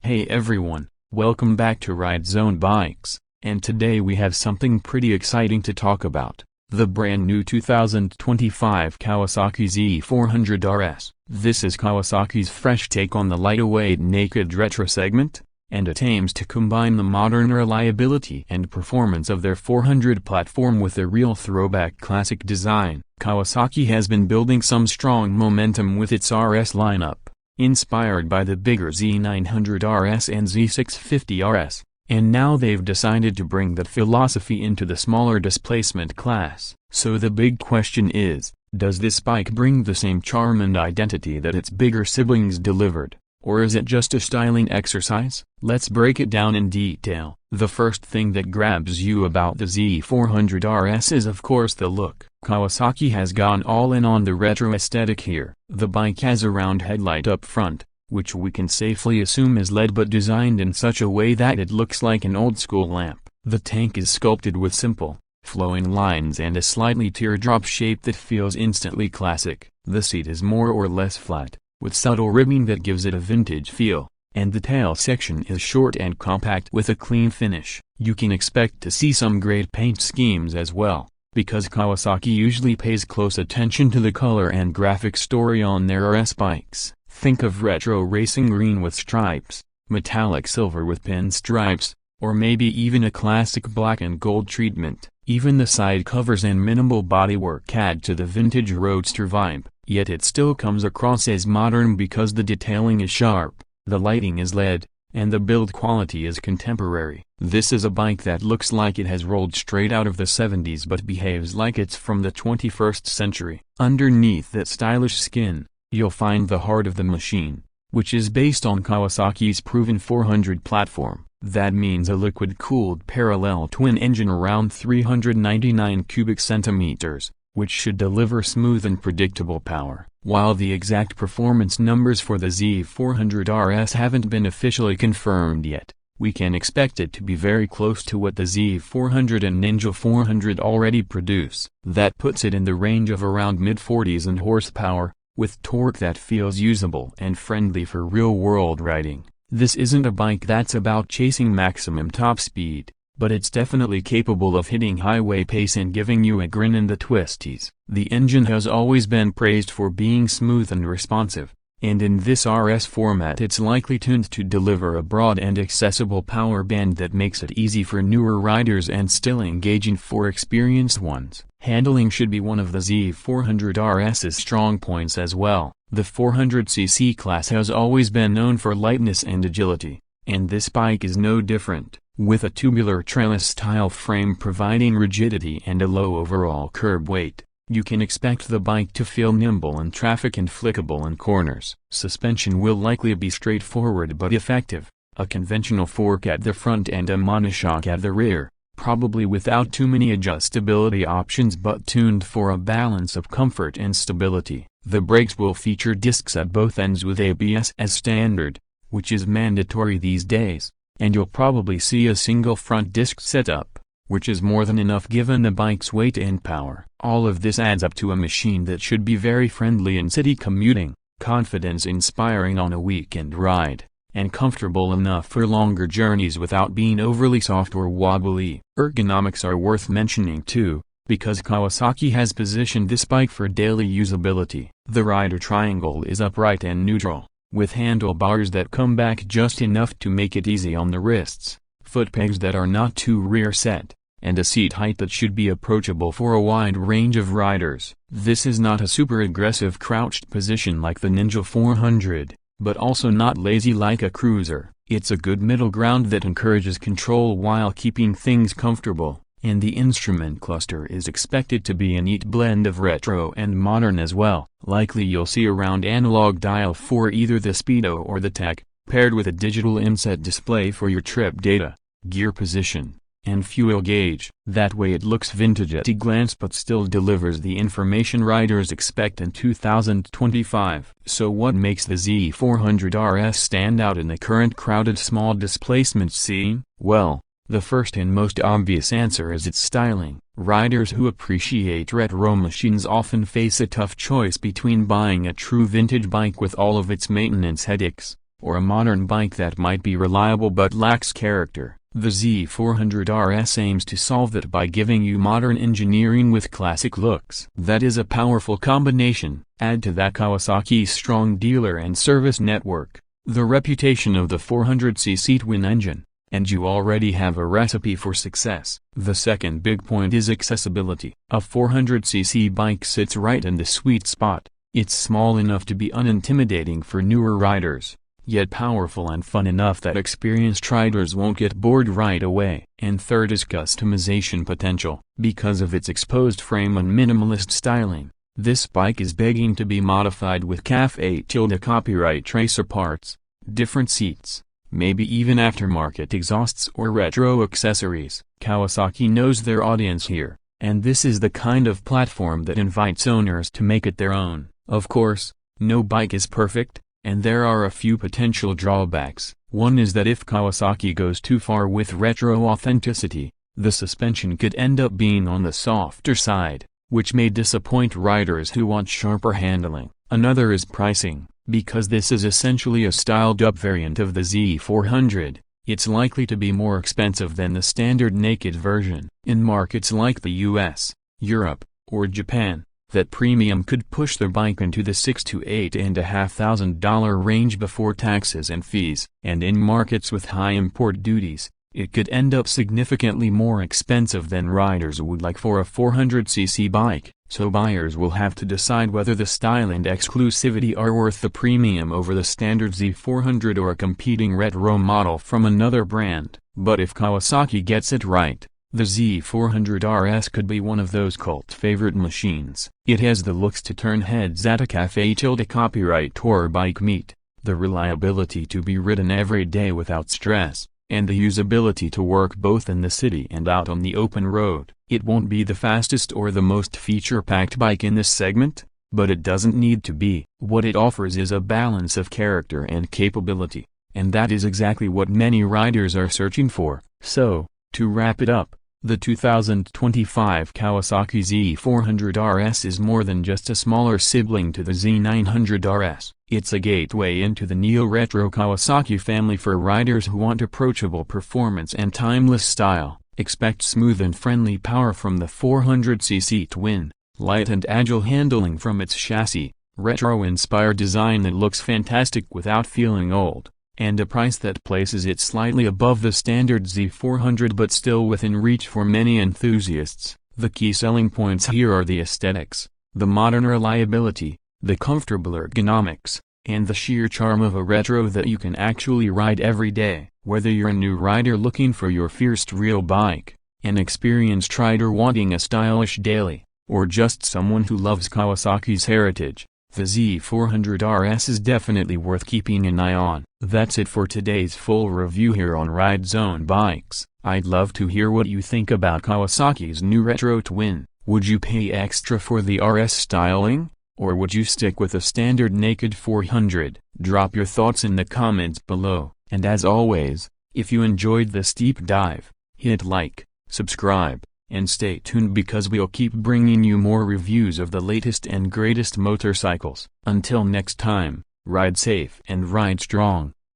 Hey everyone, welcome back to Ride Zone Bikes, and today we have something pretty exciting to talk about, the brand new 2025 Kawasaki Z400RS. This is Kawasaki's fresh take on the lightweight naked retro segment, and it aims to combine the modern reliability and performance of their 400 platform with a real throwback classic design. Kawasaki has been building some strong momentum with its RS lineup, inspired by the bigger Z900RS and Z650RS, and now they've decided to bring that philosophy into the smaller displacement class. So the big question is, does this bike bring the same charm and identity that its bigger siblings delivered, or is it just a styling exercise? Let's break it down in detail. The first thing that grabs you about the Z400RS is of course the look. Kawasaki has gone all in on the retro aesthetic here. The bike has a round headlight up front, which we can safely assume is LED but designed in such a way that it looks like an old-school lamp. The tank is sculpted with simple, flowing lines and a slightly teardrop shape that feels instantly classic. The seat is more or less flat, with subtle ribbing that gives it a vintage feel, and the tail section is short and compact with a clean finish. You can expect to see some great paint schemes as well, because Kawasaki usually pays close attention to the color and graphic story on their RS bikes. Think of retro racing green with stripes, metallic silver with pinstripes, or maybe even a classic black and gold treatment. Even the side covers and minimal bodywork add to the vintage roadster vibe, yet it still comes across as modern because the detailing is sharp, the lighting is LED, and the build quality is contemporary. This is a bike that looks like it has rolled straight out of the 70s but behaves like it's from the 21st century. Underneath that stylish skin, you'll find the heart of the machine, which is based on Kawasaki's proven 400 platform. That means a liquid-cooled parallel twin engine around 399 cubic centimeters, which should deliver smooth and predictable power. While the exact performance numbers for the Z400RS haven't been officially confirmed yet, we can expect it to be very close to what the Z400 and Ninja 400 already produce. That puts it in the range of around mid-40s in horsepower, with torque that feels usable and friendly for real-world riding. This isn't a bike that's about chasing maximum top speed, but it's definitely capable of hitting highway pace and giving you a grin in the twisties. The engine has always been praised for being smooth and responsive, and in this RS format it's likely tuned to deliver a broad and accessible power band that makes it easy for newer riders and still engaging for experienced ones. Handling should be one of the Z400RS's strong points as well. The 400cc class has always been known for lightness and agility, and this bike is no different, with a tubular trellis-style frame providing rigidity and a low overall curb weight. You can expect the bike to feel nimble in traffic and flickable in corners. Suspension will likely be straightforward but effective, a conventional fork at the front and a monoshock at the rear, probably without too many adjustability options but tuned for a balance of comfort and stability. The brakes will feature discs at both ends with ABS as standard, which is mandatory these days, and you'll probably see a single front disc setup, which is more than enough given the bike's weight and power. All of this adds up to a machine that should be very friendly in city commuting, confidence-inspiring on a weekend ride, and comfortable enough for longer journeys without being overly soft or wobbly. Ergonomics are worth mentioning too, because Kawasaki has positioned this bike for daily usability. The rider triangle is upright and neutral, with handlebars that come back just enough to make it easy on the wrists, foot pegs that are not too rear set, and a seat height that should be approachable for a wide range of riders. This is not a super aggressive crouched position like the Ninja 400, but also not lazy like a cruiser. It's a good middle ground that encourages control while keeping things comfortable. And the instrument cluster is expected to be a neat blend of retro and modern as well. Likely you'll see a round analog dial for either the speedo or the tach, paired with a digital inset display for your trip data, gear position, and fuel gauge. That way it looks vintage at a glance but still delivers the information riders expect in 2025. So what makes the Z400RS stand out in the current crowded small displacement scene? Well, the first and most obvious answer is its styling. Riders who appreciate retro machines often face a tough choice between buying a true vintage bike with all of its maintenance headaches, or a modern bike that might be reliable but lacks character. The Z400RS aims to solve that by giving you modern engineering with classic looks. That is a powerful combination. Add to that Kawasaki's strong dealer and service network, the reputation of the 400cc twin engine, and you already have a recipe for success. The second big point is accessibility. A 400cc bike sits right in the sweet spot. It's small enough to be unintimidating for newer riders, yet powerful and fun enough that experienced riders won't get bored right away. And third is customization potential. Because of its exposed frame and minimalist styling, this bike is begging to be modified with copyright tracer parts, different seats, maybe even aftermarket exhausts or retro accessories. Kawasaki knows their audience here, and this is the kind of platform that invites owners to make it their own. Of course, no bike is perfect, and there are a few potential drawbacks. One is that if Kawasaki goes too far with retro authenticity, the suspension could end up being on the softer side, which may disappoint riders who want sharper handling. Another is pricing. Because this is essentially a styled-up variant of the Z400, it's likely to be more expensive than the standard naked version. In markets like the US, Europe, or Japan, that premium could push the bike into the $6,000 to $8,500 range before taxes and fees. And in markets with high import duties, it could end up significantly more expensive than riders would like for a 400cc bike. So buyers will have to decide whether the style and exclusivity are worth the premium over the standard Z400 or a competing retro model from another brand. But if Kawasaki gets it right, the Z400RS could be one of those cult favorite machines. It has the looks to turn heads at a copyright tour bike meet, the reliability to be ridden every day without stress, and the usability to work both in the city and out on the open road. It won't be the fastest or the most feature-packed bike in this segment, but it doesn't need to be. What it offers is a balance of character and capability, and that is exactly what many riders are searching for. So, to wrap it up, the 2025 Kawasaki Z400RS is more than just a smaller sibling to the Z900RS. It's a gateway into the neo-retro Kawasaki family for riders who want approachable performance and timeless style. Expect smooth and friendly power from the 400cc twin, light and agile handling from its chassis, retro-inspired design that looks fantastic without feeling old, and a price that places it slightly above the standard Z400 but still within reach for many enthusiasts. The key selling points here are the aesthetics, the modern reliability, the comfortable ergonomics, and the sheer charm of a retro that you can actually ride every day. Whether you're a new rider looking for your first real bike, an experienced rider wanting a stylish daily, or just someone who loves Kawasaki's heritage, the Z400RS is definitely worth keeping an eye on. That's it for today's full review here on Ride Zone Bikes. I'd love to hear what you think about Kawasaki's new retro twin. Would you pay extra for the RS styling, or would you stick with a standard naked 400? Drop your thoughts in the comments below. And as always, if you enjoyed this deep dive, hit like, subscribe, and stay tuned because we'll keep bringing you more reviews of the latest and greatest motorcycles. Until next time, ride safe and ride strong.